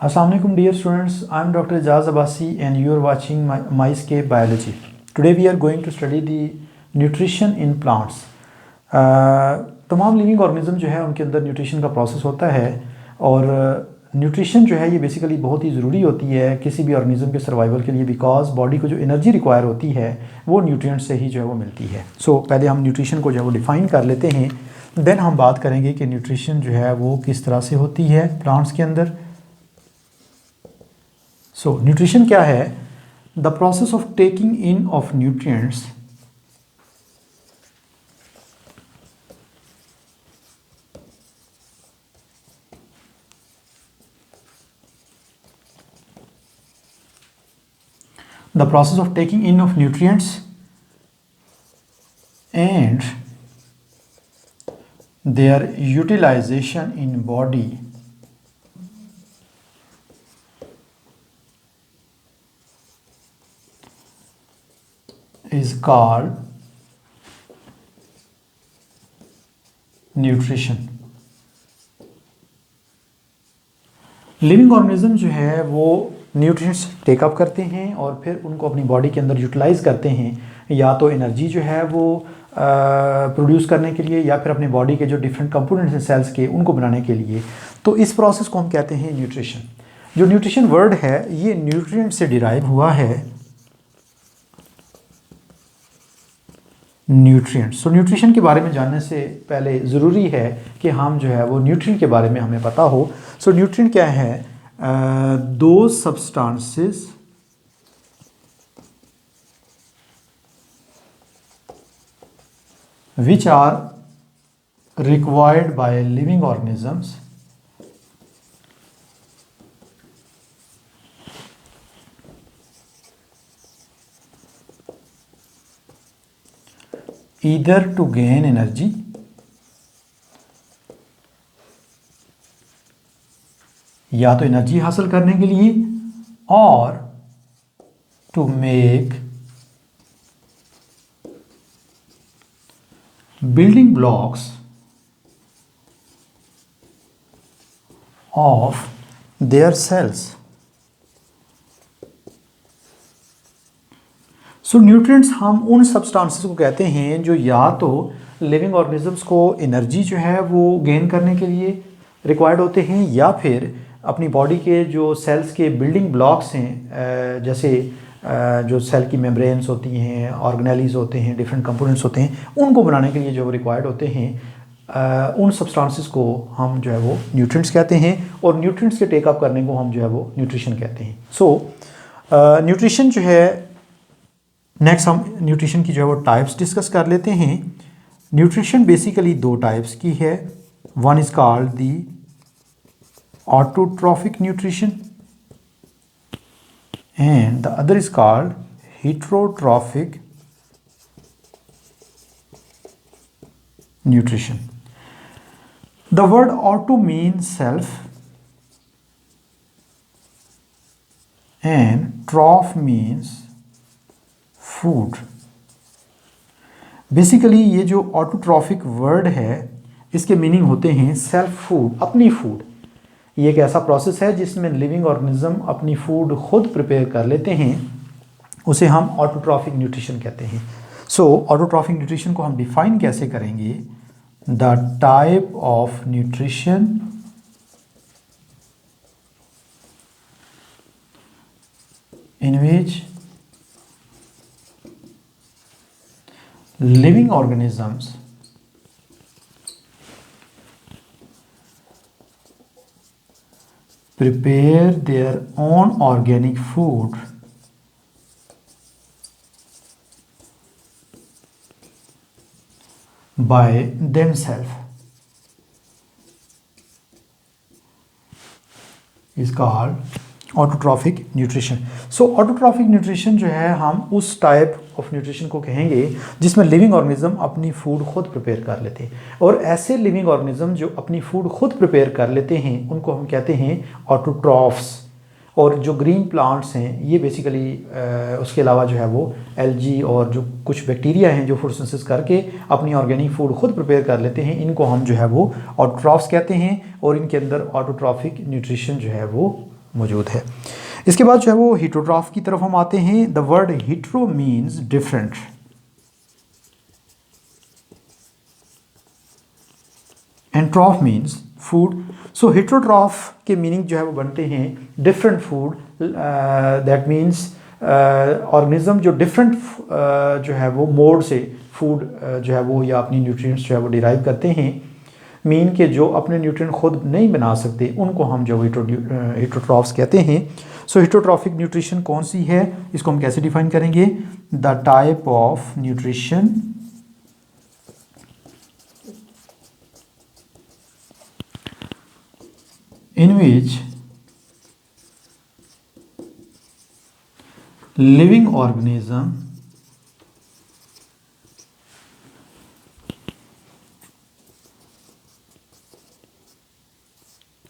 Assalamualaikum dear students, I am Dr. Ijaz Abbasi and you are watching MyScape Biology. Today we are going to study the nutrition in plants. तमाम living organism जो है उनके अंदर nutrition का process होता है और nutrition जो है ये बेसिकली बहुत ही ज़रूरी होती है किसी भी ऑर्गेनिज्म के सर्वाइवल के लिए, बिकॉज बॉडी को जो एनर्जी रिक्वायर होती है वो न्यूट्रिएंट से ही जो है वो मिलती है. पहले हम न्यूट्रिशन को जो है वो डिफ़ाइन कर लेते हैं, देन हम बात करेंगे कि न्यूट्रिशन जो है वो किस तरह से होती है प्लांट्स के अंदर. न्यूट्रिशन क्या है? The process of taking in of nutrients and their utilization in body is called nutrition. Living organism जो है वो न्यूट्रिएंट्स टेकअप करते हैं और फिर उनको अपनी बॉडी के अंदर यूटिलाइज करते हैं, या तो एनर्जी जो है वो प्रोड्यूस करने के लिए, या फिर अपनी बॉडी के जो डिफरेंट कंपोनेंट्स हैं सेल्स के उनको बनाने के लिए. तो इस प्रोसेस को हम कहते हैं न्यूट्रिशन. जो न्यूट्रिशन वर्ड है ये न्यूट्रिएंट से डिराइव हुआ है, न्यूट्रिएंट्स. न्यूट्रिशन के बारे में जानने से पहले ज़रूरी है कि हम जो है वो न्यूट्रिएंट के बारे में हमें पता हो. न्यूट्रिएंट क्या है? दो substances which are required by living organisms either to gain energy या तो एनर्जी हासिल करने के लिए, और to make building blocks of their cells. Nutrients हम उन सब्सटेंसेस को कहते हैं जो या तो लिविंग ऑर्गेनिजम्स को एनर्जी जो है वो गेन करने के लिए रिक्वायर्ड होते हैं, या फिर अपनी बॉडी के जो सेल्स के बिल्डिंग ब्लॉक्स हैं, जैसे जो सेल की मेम्ब्रेन्स होती हैं, ऑर्गेनेलीज होते हैं, डिफरेंट कंपोनेंट्स होते हैं, उनको बनाने के लिए जो रिक्वायर्ड होते हैं, उन सब्सटेंसेस को हम जो है वो न्यूट्रिएंट्स कहते हैं, और न्यूट्रिएंट्स के टेकअप करने को हम जो है वो न्यूट्रिशन कहते हैं. न्यूट्रिशन जो है, नेक्स्ट हम न्यूट्रिशन की जो है वो टाइप्स डिस्कस कर लेते हैं. न्यूट्रिशन बेसिकली दो टाइप्स की है. One is called the autotrophic nutrition and the other is called heterotrophic nutrition. The word auto means self and troph means food. Basically ये जो ऑटोट्रॉफिक वर्ड है इसके मीनिंग होते हैं सेल्फ फूड, अपनी फूड. ये एक ऐसा प्रोसेस है जिसमें लिविंग ऑर्गेनिज्म अपनी फूड खुद प्रिपेयर कर लेते हैं, उसे हम ऑटोट्रॉफिक न्यूट्रिशन कहते हैं. ऑटोट्रॉफिक न्यूट्रिशन को हम डिफाइन कैसे करेंगे? The type of nutrition in which living organisms prepare their own organic food by themselves is called autotrophic nutrition. Autotrophic nutrition जो है हम उस टाइप ऑफ न्यूट्रिशन को कहेंगे जिसमें लिविंग ऑर्गेनिज्म अपनी फूड खुद प्रिपेयर कर लेते हैं, और ऐसे लिविंग ऑर्गेनिज्म जो अपनी फूड खुद प्रिपेयर कर लेते हैं उनको हम कहते हैं ऑटोट्रॉफ्स. और जो ग्रीन प्लांट्स हैं ये बेसिकली उसके अलावा जो है वो एल्गी और जो कुछ बैक्टीरिया हैं जो फोटोसिंथेसिस करके अपनी ऑर्गेनिक फूड खुद प्रिपेयर कर लेते हैं, इनको हम जो है वो ऑटोट्रॉफ्स कहते हैं और इनके अंदर ऑटोट्रॉफिक न्यूट्रिशन जो है वो मौजूद है। इसके बाद जो है वो हीटरोट्रॉफ की तरफ हम आते हैं। The word hetero means different, and ट्रॉफ means food. So heterotroph के मीनिंग जो है वो बनते हैं different food, that means organism जो डिफरेंट जो है वो मोड से फूड जो है वो या अपनी न्यूट्रिएंट्स जो है वो डिराइव करते हैं। मीन के जो अपने न्यूट्रिएंट खुद नहीं बना सकते उनको हम जो हेट्रोट्रॉफ्स कहते हैं। सो हेट्रोट्रॉफिक न्यूट्रिशन कौन सी है, इसको हम कैसे डिफाइन करेंगे? The type of nutrition in which living organism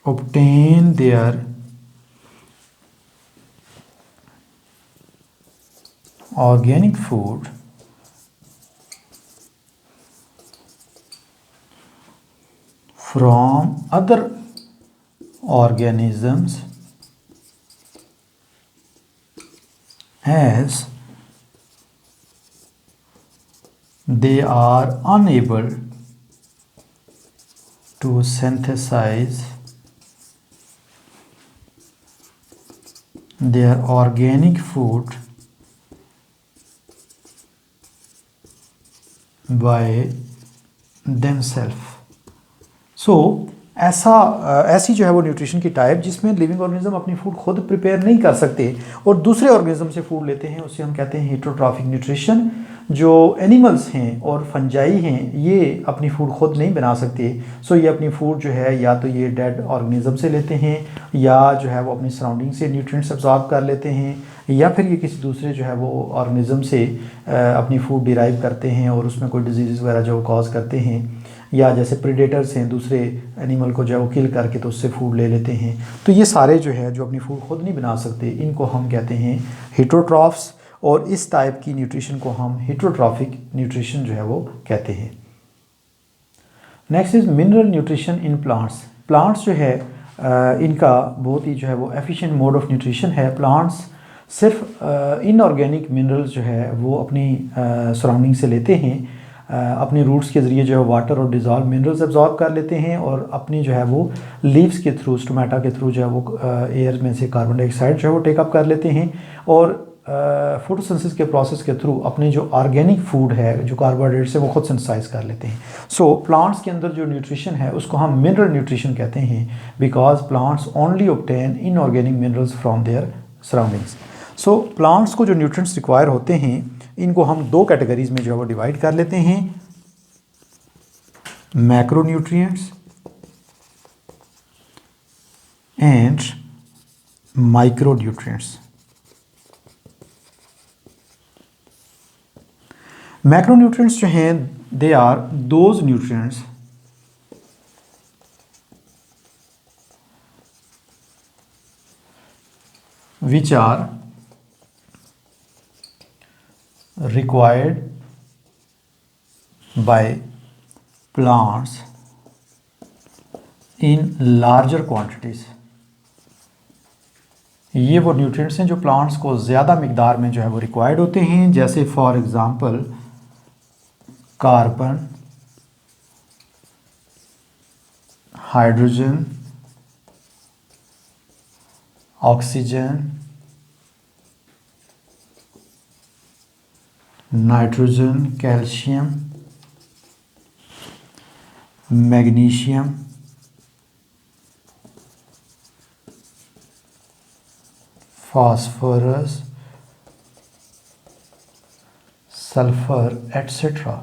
obtain their organic food from other organisms as they are unable to synthesize their organic food by themselves। सो ऐसी जो है वो न्यूट्रिशन की टाइप जिसमें लिविंग ऑर्गेनिज्म अपनी food खुद prepare नहीं कर सकते और दूसरे ऑर्गेनिज्म से फूड लेते हैं, उसे हम कहते हैं हेट्रोट्रॉफिक न्यूट्रिशन। जो एनिमल्स हैं और फंजाई हैं ये अपनी फूड खुद नहीं बना सकते, सो ये अपनी फूड जो है या तो ये डेड ऑर्गेनिज्म से लेते हैं या जो है वो अपनी सराउंडिंग से न्यूट्रिएंट्स अब्जॉर्ब कर लेते हैं या फिर ये किसी दूसरे जो है वो ऑर्गेनिज्म से अपनी फूड डिराइव करते हैं और उसमें कोई डिजीज़ वगैरह जो कॉज करते हैं, या जैसे प्रेडेटर्स हैं दूसरे एनिमल को जो है वो किल करके तो उससे फूड ले लेते हैं। तो ये सारे जो है जो अपनी फूड खुद नहीं बना सकते इनको हम कहते हैं हेट्रोट्रॉफ्स, और इस टाइप की न्यूट्रिशन को हम हेट्रोट्रॉफिक न्यूट्रिशन जो है वो कहते हैं। Next is mineral nutrition in plants. Plants जो है इनका बहुत ही जो है वो एफिशिएंट मोड ऑफ न्यूट्रिशन है। प्लांट्स सिर्फ इनऑर्गेनिक मिनरल्स जो है वो अपनी सराउंडिंग से लेते हैं, अपने रूट्स के ज़रिए जो है वाटर और डिज़ॉल्व मिनरल्स एब्जॉर्ब कर लेते हैं और अपनी जो है वो लीव्स के थ्रू, स्टोमेटा के थ्रू जो है वो एयर में से कार्बन डाइऑक्साइड जो है वो टेकअप कर लेते हैं और फोटोसिंथेसिस के प्रोसेस के थ्रू अपने जो ऑर्गेनिक फूड है जो कार्बोहाइड्रेट्स है वो खुद सिंथेसाइज कर लेते हैं। सो प्लांट्स के अंदर जो न्यूट्रिशन है उसको हम मिनरल न्यूट्रिशन कहते हैं, because plants only obtain inorganic minerals from there surroundings. So plants को जो न्यूट्रिएंट्स रिक्वायर होते हैं इनको हम दो कैटेगरीज में जो है वो डिवाइड कर लेते हैं, macro nutrients and micro nutrients. Macro nutrients जो हैं they are those nutrients which are required by plants in larger quantities। ये वो न्यूट्रिएंट्स हैं जो प्लांट्स को ज़्यादा मिकदार में जो है वो रिक्वायर्ड होते हैं, जैसे for example carbon, hydrogen, oxygen, nitrogen, calcium, magnesium, phosphorus, sulphur etcetera.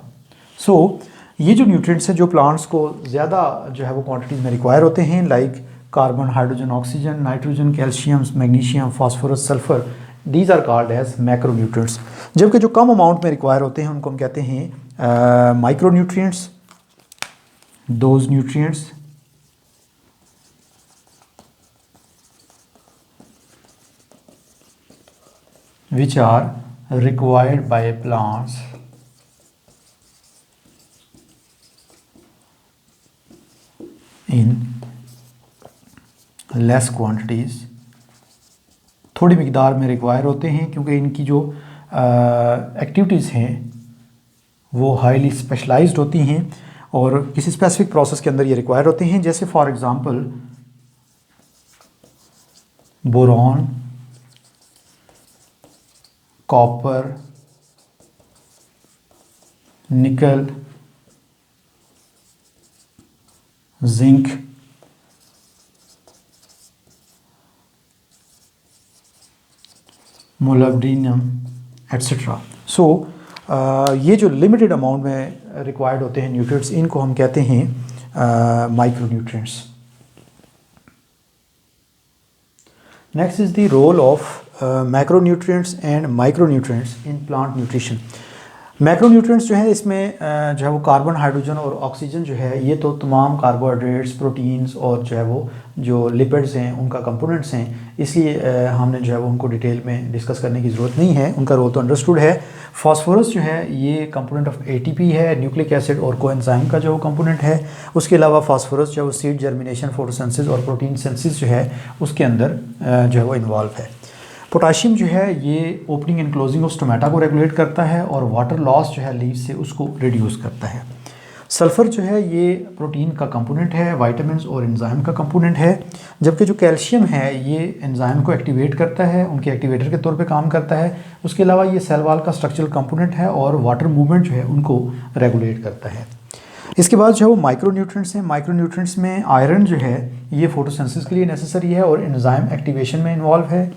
So ये जो न्यूट्रिएंट्स हैं जो प्लांट्स को ज़्यादा जो है वो क्वांटिटीज़ में रिक्वायर होते हैं, like carbon, hydrogen, oxygen, nitrogen, calcium, magnesium, phosphorus, sulphur, these are called as macronutrients. जबकि जो कम अमाउंट में रिक्वायर होते हैं उनको हम कहते हैं micro nutrients. Those nutrients which are required by plants in less quantities थोड़ी मिकदार में रिक्वायर होते हैं, क्योंकि इनकी जो एक्टिविटीज़ हैं वो हाईली स्पेशलाइज्ड होती हैं और किसी स्पेसिफिक प्रोसेस के अंदर ये रिक्वायर होते हैं। जैसे फॉर एग्ज़ाम्पल बोरॉन, कॉपर, निकल, जिंक, मोलिब्डेनम एट्सेट्रा। सो ये जो लिमिटेड अमाउंट में रिक्वायर्ड होते हैं न्यूट्रिएंट्स, इनको हम कहते हैं micronutrients. Next is the role of macronutrients and micronutrients in plant nutrition. Macronutrients जो है इसमें जो है वो कार्बन, हाइड्रोजन और ऑक्सीजन जो है ये तो तमाम कार्बोहाइड्रेट्स, प्रोटीन्स और जो है वो जो लिपिड्स हैं उनका कंपोनेंट्स हैं, इसलिए हमने जो है वो उनको डिटेल में डिस्कस करने की ज़रूरत नहीं है, उनका रोल तो अंडरस्टूड है। फास्फोरस जो है ये कंपोनेंट ऑफ एटीपी है, न्यूक्लिक एसिड और कोएंजाइम का जो वो कंपोनेंट है। उसके अलावा फास्फोरस जो है वो सीड जर्मिनेशन, फोटोसिंथेसिस और प्रोटीन सिंथेसिस जो है उसके अंदर जो है वो इन्वॉल्व है। पोटाशियम जो है ये opening and closing of stomata को रेगुलेट करता है और वाटर लॉस जो है लीव से उसको रिड्यूस करता है। सल्फ़र जो है ये प्रोटीन का कंपोनेंट है, विटामिन्स और एंजाइम का कंपोनेंट है, जबकि जो कैल्शियम है ये एंजाइम को एक्टिवेट करता है, उनके एक्टिवेटर के तौर पे काम करता है। उसके अलावा ये सेल वॉल का स्ट्रक्चरल कंपोनेंट है और वाटर मूवमेंट जो है उनको रेगुलेट करता है। इसके बाद जो है वो माइक्रोन्यूट्रिएंट्स हैं। माइक्रोन्यूट्रिएंट्स में आयरन जो है ये फोटोसिंथेसिस के लिए नेसेसरी है और एंजाइम एक्टिवेशन में इन्वॉल्व है।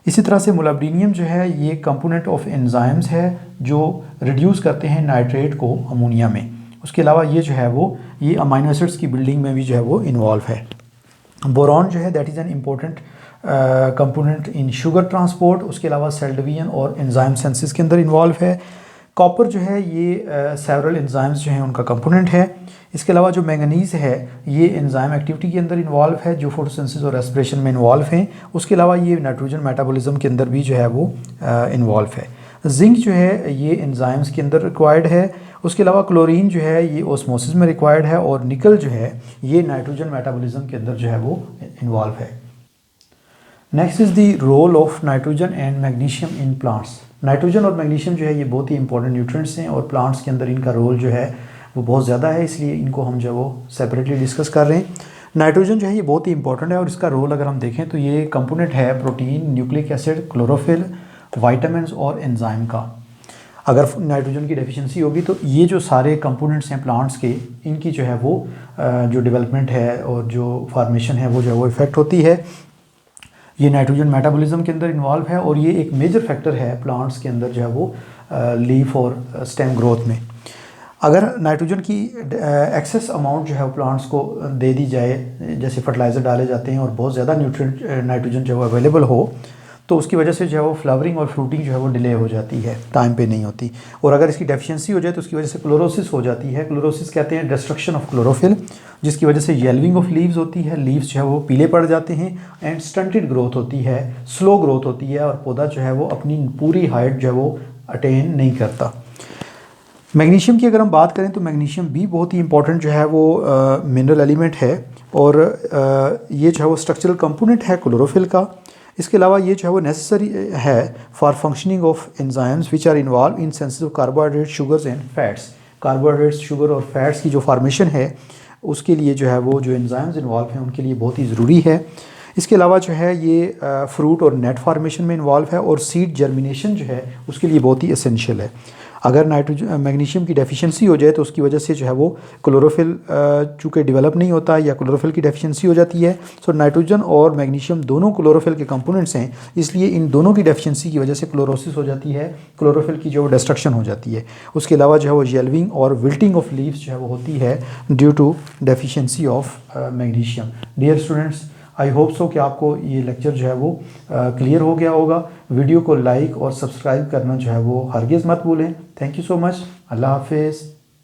इसी तरह से मोलिब्डेनम जो है ये कंपोनेंट ऑफ एंजाइम्स है जो रिड्यूस करते हैं नाइट्रेट को अमोनिया में। उसके अलावा ये जो है वो ये अमाइनो एसिड्स की बिल्डिंग में भी जो है वो इन्वॉल्व है। बोरॉन जो है that is an important component in sugar transport. उसके अलावा सेल डिवीजन और एंजाइम सिंथेसिस के अंदर इन्वॉल्व है। कॉपर जो है ये सेवरल एंजाइम्स जो हैं उनका कंपोनेंट है। इसके अलावा जो मैंगनीज़ है ये एंजाइम एक्टिविटी के अंदर इन्वॉल्व है, जो फोटोसिंथेसिस और रेस्पिरेशन में इन्वॉल्व हैं। उसके अलावा ये नाइट्रोजन मेटाबॉलिज्म के अंदर भी जो है वो इन्वॉल्व है। जिंक जो है ये एंजाइम्स के अंदर रिक्वायर्ड है। उसके अलावा क्लोरीन जो है ये ऑस्मोसिस में रिक्वायर्ड है और निकल जो है ये नाइट्रोजन मेटाबॉलिज्म के अंदर जो है वो इन्वॉल्व है। Next is the role of nitrogen and magnesium in plants. Nitrogen और मैग्नीशियम जो है ये बहुत ही इंपॉर्टेंट न्यूट्रिएंट्स हैं और प्लांट्स के अंदर इनका रोल जो है वो बहुत ज़्यादा है, इसलिए इनको हम जो है वो सेपरेटली डिस्कस कर रहे हैं। नाइट्रोजन जो है ये बहुत ही इंपॉर्टेंट है और इसका रोल अगर हम देखें तो ये कंपोनेंट है protein, nucleic acid, chlorophyll, vitamins और एंजाइम का। अगर नाइट्रोजन की डेफिशिएंसी होगी तो ये जो सारे कंपोनेंट्स हैं प्लांट्स के, इनकी जो है वो जो डेवलपमेंट है और जो फार्मेशन है वो जो है वो इफ़ेक्ट होती है। ये नाइट्रोजन मेटाबॉलिज्म के अंदर इन्वॉल्व है और ये एक मेजर फैक्टर है प्लांट्स के अंदर जो है वो लीफ और स्टेम ग्रोथ में। अगर नाइट्रोजन की एक्सेस अमाउंट जो है वो प्लांट्स को दे दी जाए, जैसे फर्टिलाइज़र डाले जाते हैं और बहुत ज़्यादा न्यूट्रिएंट नाइट्रोजन जो है वो अवेलेबल हो, तो उसकी वजह से जो है वो फ्लावरिंग और फ्रूटिंग जो है वो डिले हो जाती है, टाइम पे नहीं होती। और अगर इसकी डेफिशिएंसी हो जाए तो उसकी वजह से क्लोरोसिस हो जाती है। क्लोरोसिस कहते हैं डिस्ट्रक्शन ऑफ क्लोरोफिल, जिसकी वजह से येलविंग ऑफ लीव्स होती है, लीव्स जो है वो पीले पड़ जाते हैं एंड स्टंटेड ग्रोथ होती है, स्लो ग्रोथ होती है और पौधा जो है वो अपनी पूरी हाइट जो है वो अटेन नहीं करता। मैग्नीशियम की अगर हम बात करें तो मैग्नीशियम भी बहुत ही इंपॉर्टेंट जो है वो मिनरल एलिमेंट है और ये जो है वो स्ट्रक्चरल कंपोनेंट है क्लोरोफिल का। इसके अलावा ये जो है वो नेसेसरी है for functioning of enzymes which are involve in synthesis of carbohydrate, sugars and fats. Carbohydrates, sugar और फैट्स की जो फार्मेशन है उसके लिए जो है वो जो एंजाइम्स इन्वॉल्व हैं उनके लिए बहुत ही ज़रूरी है। इसके अलावा जो है ये फ्रूट और नेट फार्मेशन में इन्वॉल्व है और सीड जर्मिनेशन जो है उसके लिए बहुत ही एसेंशियल है। अगर मैग्नीशियम की डेफिशिएंसी हो जाए तो उसकी वजह से जो है वो क्लोरोफिल चूँकि डेवलप नहीं होता या क्लोरोफिल की डेफिशिएंसी हो जाती है। सो नाइट्रोजन और मैग्नीशियम दोनों क्लोरोफिल के कंपोनेंट्स हैं, इसलिए इन दोनों की डेफिशिएंसी की वजह से क्लोरोसिस हो जाती है, क्लोरोफिल की जो डिस्ट्रक्शन हो जाती है। उसके अलावा जो है वो येल्विंग और विल्टिंग ऑफ लीव्स जो है वो होती है due to deficiency of magnesium. Dear students, I hope so कि आपको ये लेक्चर जो है वो क्लियर हो गया होगा। वीडियो को लाइक और सब्सक्राइब करना जो है वो हरगिज़ मत भूलें। Thank you so much. अल्लाह हाफिज़।